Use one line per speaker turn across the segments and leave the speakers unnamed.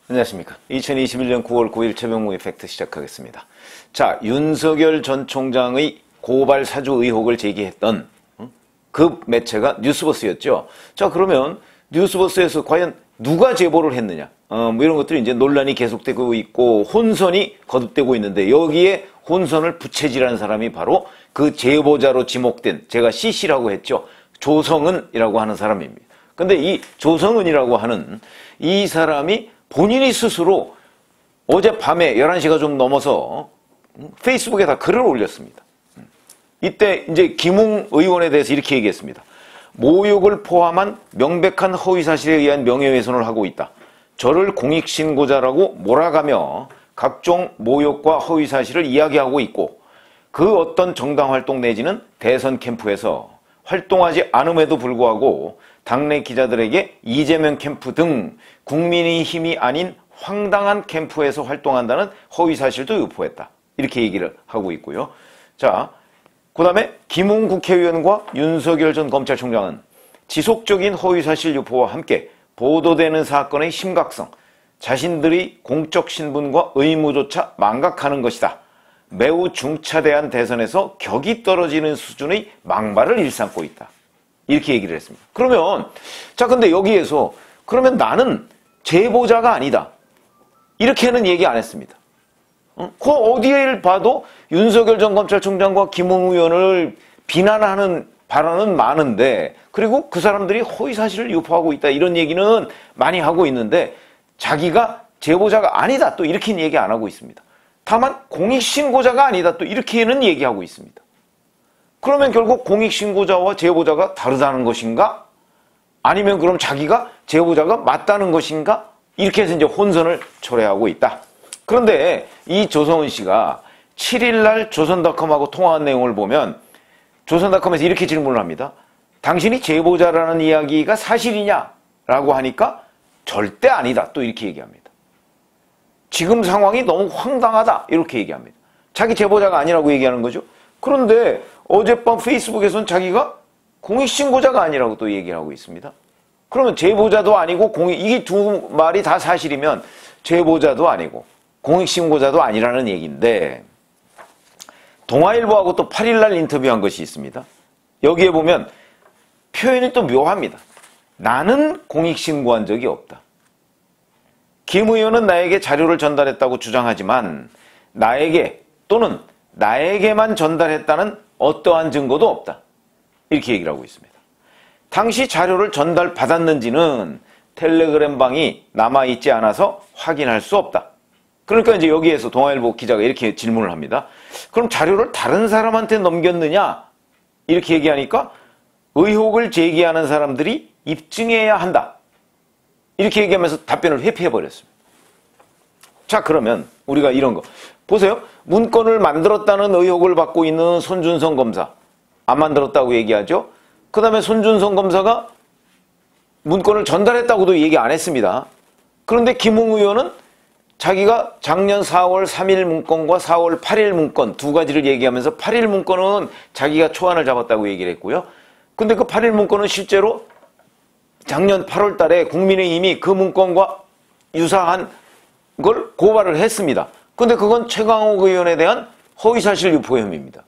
안녕하십니까. 2021년 9월 9일 최병무의 팩트 시작하겠습니다. 자, 윤석열 전 총장의 고발 사주 의혹을 제기했던 그 매체가 뉴스버스였죠. 자, 그러면 뉴스버스에서 과연 누가 제보를 했느냐? 뭐 이런 것들이 이제 논란이 계속되고 있고 혼선이 거듭되고 있는데 여기에 혼선을 부채질한 사람이 바로 그 제보자로 지목된 제가 CC라고 했죠. 조성은이라고 하는 사람입니다. 근데 이 조성은이라고 하는 이 사람이 본인이 스스로 어젯밤에 11시가 좀 넘어서 페이스북에다 글을 올렸습니다. 이때 이제 김웅 의원에 대해서 이렇게 얘기했습니다. 모욕을 포함한 명백한 허위사실에 의한 명예훼손을 하고 있다. 저를 공익신고자라고 몰아가며 각종 모욕과 허위사실을 이야기하고 있고 그 어떤 정당활동 내지는 대선 캠프에서 활동하지 않음에도 불구하고 당내 기자들에게 이재명 캠프 등 국민의힘이 아닌 황당한 캠프에서 활동한다는 허위사실도 유포했다. 이렇게 얘기를 하고 있고요. 자, 그 다음에 김웅 국회의원과 윤석열 전 검찰총장은 지속적인 허위사실 유포와 함께 보도되는 사건의 심각성, 자신들의 공적 신분과 의무조차 망각하는 것이다. 매우 중차대한 대선에서 격이 떨어지는 수준의 망발을 일삼고 있다. 이렇게 얘기를 했습니다. 그러면 자 근데 여기에서 그러면 나는 제보자가 아니다. 이렇게는 얘기 안 했습니다. 그 어디에 봐도 윤석열 전 검찰총장과 김웅 의원을 비난하는 발언은 많은데 그리고 그 사람들이 허위사실을 유포하고 있다 이런 얘기는 많이 하고 있는데 자기가 제보자가 아니다 또 이렇게는 얘기 안 하고 있습니다. 다만 공익신고자가 아니다 또 이렇게는 얘기하고 있습니다. 그러면 결국 공익신고자와 제보자가 다르다는 것인가? 아니면 그럼 자기가 제보자가 맞다는 것인가? 이렇게 해서 이제 혼선을 초래하고 있다. 그런데 이 조성은 씨가 7일날 조선닷컴하고 통화한 내용을 보면 조선닷컴에서 이렇게 질문을 합니다. 당신이 제보자라는 이야기가 사실이냐? 라고 하니까 절대 아니다. 또 이렇게 얘기합니다. 지금 상황이 너무 황당하다. 이렇게 얘기합니다. 자기 제보자가 아니라고 얘기하는 거죠. 그런데 어젯밤 페이스북에서는 자기가 공익신고자가 아니라고 또 얘기를 하고 있습니다. 그러면 제보자도 아니고 이게 두 말이 다 사실이면 제보자도 아니고 공익신고자도 아니라는 얘기인데 동아일보하고 또 8일날 인터뷰한 것이 있습니다. 여기에 보면 표현이 또 묘합니다. 나는 공익신고한 적이 없다. 김 의원은 나에게 자료를 전달했다고 주장하지만 나에게 또는 나에게만 전달했다는 어떠한 증거도 없다. 이렇게 얘기를 하고 있습니다. 당시 자료를 전달받았는지는 텔레그램 방이 남아있지 않아서 확인할 수 없다. 그러니까 이제 여기에서 동아일보 기자가 이렇게 질문을 합니다. 그럼 자료를 다른 사람한테 넘겼느냐? 이렇게 얘기하니까 의혹을 제기하는 사람들이 입증해야 한다. 이렇게 얘기하면서 답변을 회피해버렸습니다. 자, 그러면 우리가 이런 거. 보세요. 문건을 만들었다는 의혹을 받고 있는 손준성 검사. 안 만들었다고 얘기하죠. 그 다음에 손준성 검사가 문건을 전달했다고도 얘기 안 했습니다. 그런데 김웅 의원은 자기가 작년 4월 3일 문건과 4월 8일 문건 두 가지를 얘기하면서 8일 문건은 자기가 초안을 잡았다고 얘기를 했고요. 근데 그 8일 문건은 실제로 작년 8월 달에 국민의힘이 그 문건과 유사한 걸 고발을 했습니다. 근데 그건 최강욱 의원에 대한 허위사실 유포 혐의입니다.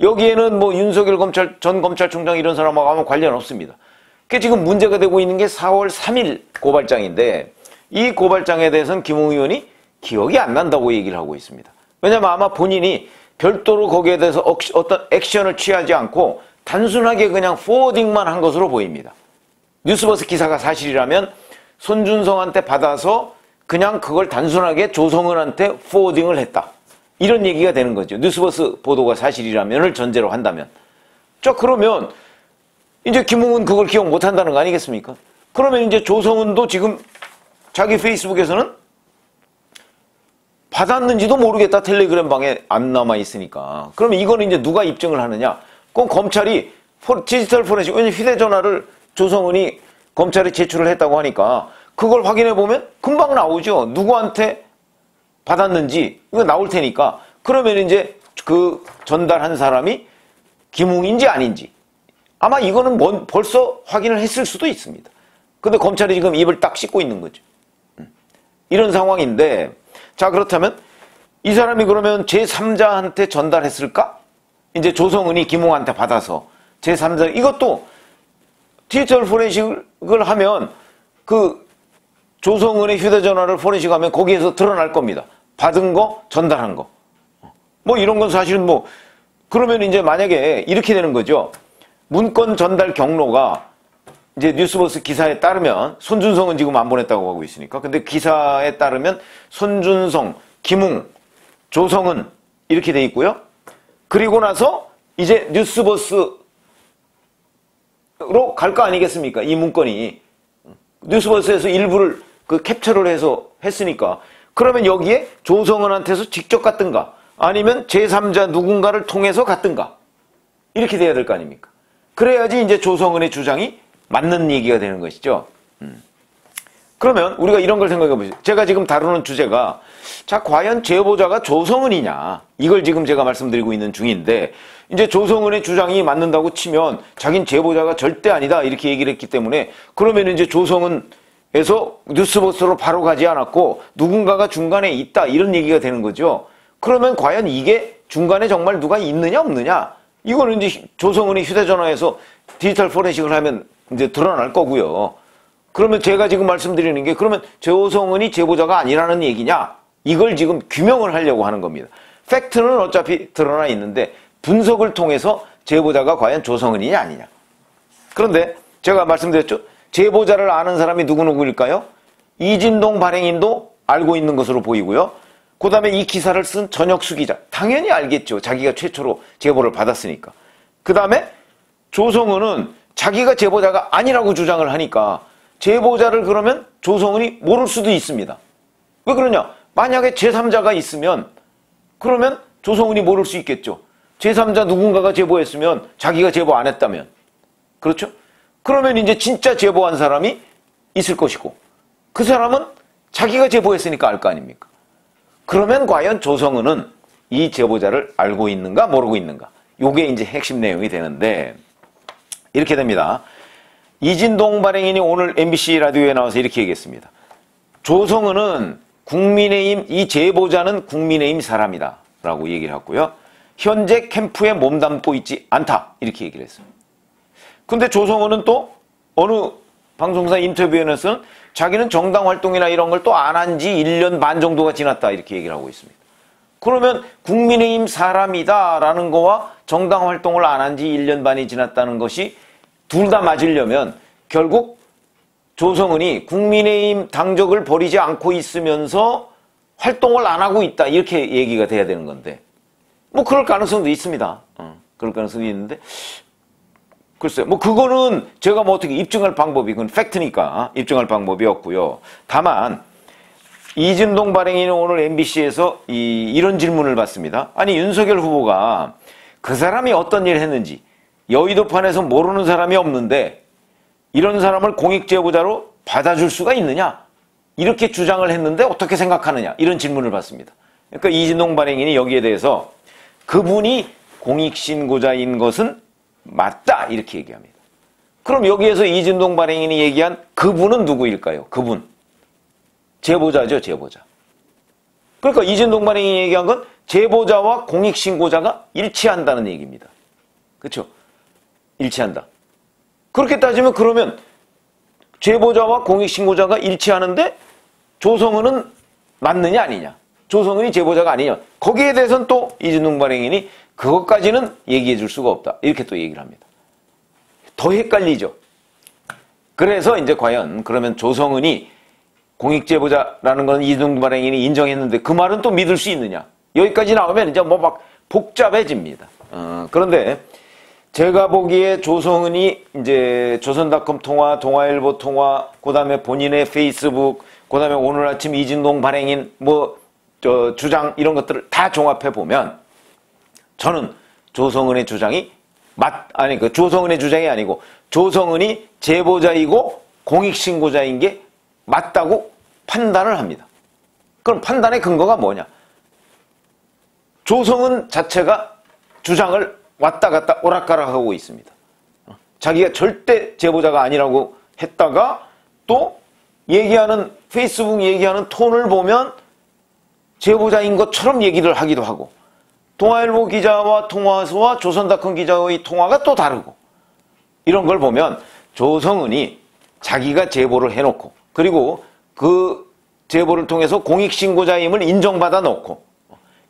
여기에는 뭐 윤석열 전 검찰총장 이런 사람하고 아무 관련 없습니다. 그게 지금 문제가 되고 있는 게 4월 3일 고발장인데 이 고발장에 대해서는 김웅 의원이 기억이 안 난다고 얘기를 하고 있습니다. 왜냐하면 아마 본인이 별도로 거기에 대해서 어떤 액션을 취하지 않고 단순하게 그냥 포워딩만 한 것으로 보입니다. 뉴스버스 기사가 사실이라면 손준성한테 받아서 그냥 그걸 단순하게 조성은한테 포워딩을 했다. 이런 얘기가 되는 거죠. 뉴스버스 보도가 사실이라면을 전제로 한다면. 자, 그러면 이제 김웅은 그걸 기억 못 한다는 거 아니겠습니까? 그러면 이제 조성은도 지금 자기 페이스북에서는 받았는지도 모르겠다. 텔레그램 방에 안 남아 있으니까. 그러면 이거는 이제 누가 입증을 하느냐? 그건 검찰이 디지털 포렌식, 왜냐면 휴대전화를 조성은이 검찰에 제출을 했다고 하니까 그걸 확인해 보면 금방 나오죠. 누구한테 받았는지 이거 나올 테니까. 그러면 이제 그 전달한 사람이 김웅인지 아닌지 아마 이거는 벌써 확인을 했을 수도 있습니다. 근데 검찰이 지금 입을 딱 씻고 있는 거죠. 이런 상황인데, 자, 그렇다면 이 사람이 그러면 제3자한테 전달했을까? 이제 조성은이 김웅한테 받아서 제3자, 이것도 디지털 포렌식을 하면 그 조성은의 휴대전화를 포렌식하면 거기에서 드러날 겁니다. 받은 거, 전달한 거. 뭐 이런 건 사실은 뭐, 그러면 이제 만약에 이렇게 되는 거죠. 문건 전달 경로가 이제 뉴스버스 기사에 따르면 손준성은 지금 안 보냈다고 하고 있으니까. 근데 기사에 따르면 손준성, 김웅, 조성은 이렇게 돼 있고요. 그리고 나서 이제 뉴스버스로 갈 거 아니겠습니까? 이 문건이. 뉴스버스에서 일부를 그 캡처를 해서 했으니까. 그러면 여기에 조성은한테서 직접 갔든가 아니면 제3자 누군가를 통해서 갔든가 이렇게 돼야 될 거 아닙니까? 그래야지 이제 조성은의 주장이 맞는 얘기가 되는 것이죠. 그러면 우리가 이런 걸 생각해 보시죠. 제가 지금 다루는 주제가 자, 과연 제보자가 조성은이냐 이걸 지금 제가 말씀드리고 있는 중인데 이제 조성은의 주장이 맞는다고 치면 자긴 제보자가 절대 아니다 이렇게 얘기를 했기 때문에 그러면 이제 조성은에서 뉴스버스로 바로 가지 않았고 누군가가 중간에 있다 이런 얘기가 되는 거죠. 그러면 과연 이게 중간에 정말 누가 있느냐 없느냐 이거는 이제 조성은이 휴대전화에서 디지털 포렌식을 하면 이제 드러날 거고요. 그러면 제가 지금 말씀드리는 게 그러면 조성은이 제보자가 아니라는 얘기냐 이걸 지금 규명을 하려고 하는 겁니다. 팩트는 어차피 드러나 있는데 분석을 통해서 제보자가 과연 조성은이냐 아니냐. 그런데 제가 말씀드렸죠. 제보자를 아는 사람이 누구일까요? 이진동 발행인도 알고 있는 것으로 보이고요. 그 다음에 이 기사를 쓴 전혁수 기자 당연히 알겠죠. 자기가 최초로 제보를 받았으니까. 그 다음에 조성은은 자기가 제보자가 아니라고 주장을 하니까 제보자를 그러면 조성은이 모를 수도 있습니다. 왜 그러냐? 만약에 제3자가 있으면 그러면 조성은이 모를 수 있겠죠. 제3자 누군가가 제보했으면 자기가 제보 안 했다면 그렇죠? 그러면 이제 진짜 제보한 사람이 있을 것이고 그 사람은 자기가 제보했으니까 알 거 아닙니까? 그러면 과연 조성은은 이 제보자를 알고 있는가 모르고 있는가 요게 이제 핵심 내용이 되는데 이렇게 됩니다. 이진동 발행인이 오늘 MBC 라디오에 나와서 이렇게 얘기했습니다. 조성은은 국민의힘 이 제보자는 국민의힘 사람이다 라고 얘기를 했고요. 현재 캠프에 몸담고 있지 않다 이렇게 얘기를 했어요. 근데 조성은은 또 어느 방송사 인터뷰에서는 자기는 정당 활동이나 이런 걸 또 안 한 지 1년 반 정도가 지났다 이렇게 얘기를 하고 있습니다. 그러면 국민의힘 사람이다라는 거와 정당 활동을 안 한 지 1년 반이 지났다는 것이 둘 다 맞으려면 결국 조성은이 국민의힘 당적을 버리지 않고 있으면서 활동을 안 하고 있다 이렇게 얘기가 돼야 되는 건데 뭐 그럴 가능성도 있습니다. 그럴 가능성도 있는데 글쎄요. 뭐 그거는 제가 뭐 어떻게 입증할 방법이 그건 팩트니까 입증할 방법이 없고요. 다만 이진동 발행인은 오늘 MBC에서 이런 질문을 받습니다. 아니 윤석열 후보가 그 사람이 어떤 일을 했는지 여의도판에서 모르는 사람이 없는데 이런 사람을 공익제보자로 받아줄 수가 있느냐 이렇게 주장을 했는데 어떻게 생각하느냐 이런 질문을 받습니다. 그러니까 이진동 발행인이 여기에 대해서 그분이 공익신고자인 것은 맞다 이렇게 얘기합니다. 그럼 여기에서 이진동 발행인이 얘기한 그분은 누구일까요? 그분 제보자죠. 제보자. 그러니까 이진동 발행인이 얘기한 건 제보자와 공익신고자가 일치한다는 얘기입니다. 그렇죠? 일치한다. 그렇게 따지면 그러면 제보자와 공익신고자가 일치하는데 조성은은 맞느냐 아니냐 조성은이 제보자가 아니냐 거기에 대해서는 또 이진동 발행인이 그것까지는 얘기해 줄 수가 없다 이렇게 또 얘기를 합니다. 더 헷갈리죠. 그래서 이제 과연 그러면 조성은이 공익제보자라는 건 이진동 발행인이 인정했는데 그 말은 또 믿을 수 있느냐 여기까지 나오면 이제 뭐 막 복잡해집니다. 그런데 제가 보기에 조성은이 이제 조선닷컴 통화, 동아일보 통화, 그 다음에 본인의 페이스북, 그 다음에 오늘 아침 이진동 발행인 주장 이런 것들을 다 종합해 보면 저는 조성은의 주장이 조성은의 주장이 아니고 조성은이 제보자이고 공익신고자인 게 맞다고 판단을 합니다. 그럼 판단의 근거가 뭐냐? 조성은 자체가 주장을 왔다 갔다 오락가락하고 있습니다. 자기가 절대 제보자가 아니라고 했다가 또 얘기하는 페이스북 얘기하는 톤을 보면 제보자인 것처럼 얘기를 하기도 하고 동아일보 기자와 통화서와 조선닷컴 기자의 통화가 또 다르고 이런 걸 보면 조성은이 자기가 제보를 해놓고 그리고 그 제보를 통해서 공익신고자임을 인정받아 놓고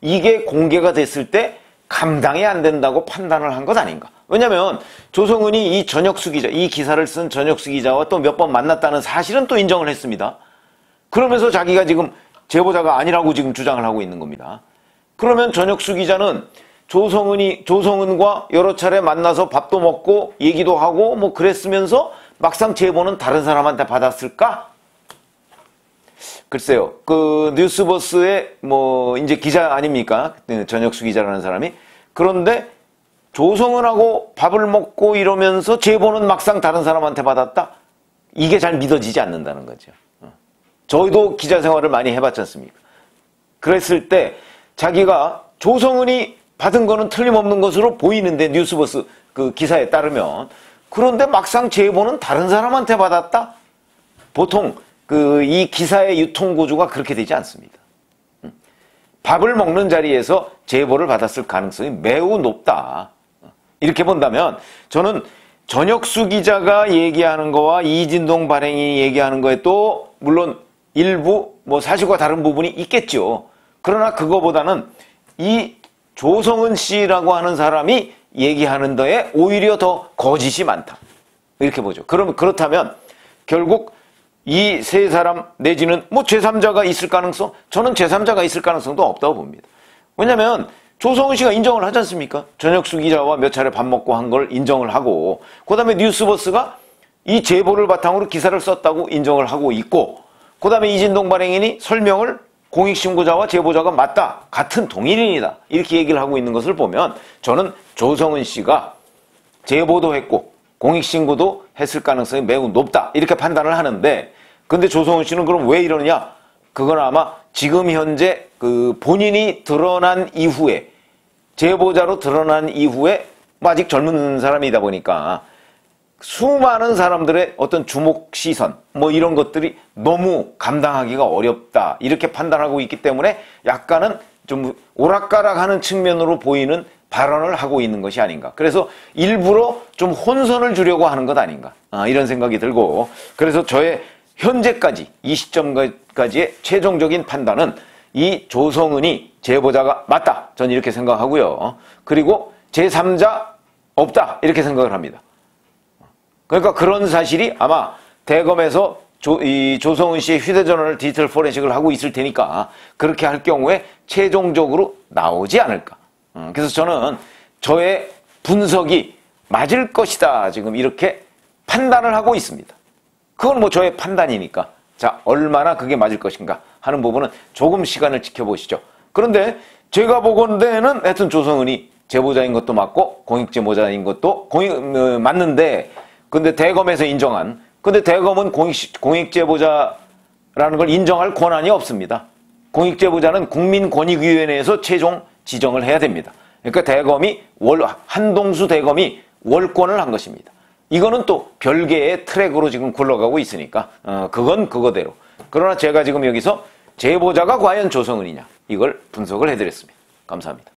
이게 공개가 됐을 때 감당이 안 된다고 판단을 한 것 아닌가. 왜냐하면 조성은이 이 전혁수 기자, 이 기사를 쓴 전혁수 기자와 또 몇 번 만났다는 사실은 또 인정을 했습니다. 그러면서 자기가 지금 제보자가 아니라고 지금 주장을 하고 있는 겁니다. 그러면 전혁수 기자는 조성은과 여러 차례 만나서 밥도 먹고 얘기도 하고 뭐 그랬으면서 막상 제보는 다른 사람한테 받았을까? 글쎄요. 그 뉴스버스의 뭐 이제 기자 아닙니까? 전혁수 기자라는 사람이. 그런데 조성은하고 밥을 먹고 이러면서 제보는 막상 다른 사람한테 받았다? 이게 잘 믿어지지 않는다는 거죠. 저희도 기자 생활을 많이 해봤지 않습니까? 그랬을 때 자기가 조성은이 받은 거는 틀림없는 것으로 보이는데 뉴스버스 그 기사에 따르면 그런데 막상 제보는 다른 사람한테 받았다? 보통 이 기사의 유통 구조가 그렇게 되지 않습니다. 밥을 먹는 자리에서 제보를 받았을 가능성이 매우 높다. 이렇게 본다면 저는 전혁수 기자가 얘기하는 거와 이진동 발행이 얘기하는 거에 또 물론 일부 뭐 사실과 다른 부분이 있겠죠. 그러나 그거보다는 이 조성은 씨라고 하는 사람이 얘기하는 데에 오히려 더 거짓이 많다. 이렇게 보죠. 그렇다면 결국 이 세 사람 내지는 뭐 제3자가 있을 가능성? 저는 제3자가 있을 가능성도 없다고 봅니다. 왜냐하면 조성은 씨가 인정을 하지 않습니까? 전혁수 기자와 몇 차례 밥 먹고 한 걸 인정을 하고 그 다음에 뉴스버스가 이 제보를 바탕으로 기사를 썼다고 인정을 하고 있고 그 다음에 이진동 발행인이 설명을 공익신고자와 제보자가 맞다. 같은 동일인이다. 이렇게 얘기를 하고 있는 것을 보면 저는 조성은 씨가 제보도 했고 공익신고도 했을 가능성이 매우 높다. 이렇게 판단을 하는데 근데 조성은 씨는 그럼 왜 이러느냐? 그건 아마 지금 현재 그 본인이 드러난 이후에 제보자로 드러난 이후에 아직 젊은 사람이다 보니까 수많은 사람들의 어떤 주목 시선 뭐 이런 것들이 너무 감당하기가 어렵다 이렇게 판단하고 있기 때문에 약간은 좀 오락가락하는 측면으로 보이는 발언을 하고 있는 것이 아닌가. 그래서 일부러 좀 혼선을 주려고 하는 것 아닌가 이런 생각이 들고 그래서 저의 현재까지 이 시점까지의 최종적인 판단은 이 조성은이 제보자가 맞다. 저는 이렇게 생각하고요. 그리고 제3자 없다. 이렇게 생각을 합니다. 그러니까 그런 사실이 아마 대검에서 이 조성은 씨의 휴대전화를 디지털 포렌식을 하고 있을 테니까 그렇게 할 경우에 최종적으로 나오지 않을까. 그래서 저는 저의 분석이 맞을 것이다. 지금 이렇게 판단을 하고 있습니다. 그건 뭐 저의 판단이니까. 자, 얼마나 그게 맞을 것인가 하는 부분은 조금 시간을 지켜보시죠. 그런데 제가 보건대는 하여튼 조성은이 제보자인 것도 맞고 공익제보자인 것도 맞는데 근데 대검에서 인정한 근데 대검은 공익제보자라는 걸 인정할 권한이 없습니다. 공익제보자는 국민권익위원회에서 최종 지정을 해야 됩니다. 그러니까 대검이 한동수 대검이 월권을 한 것입니다. 이거는 또 별개의 트랙으로 지금 굴러가고 있으니까 그건 그거대로. 그러나 제가 지금 여기서 제보자가 과연 조성은이냐 이걸 분석을 해드렸습니다. 감사합니다.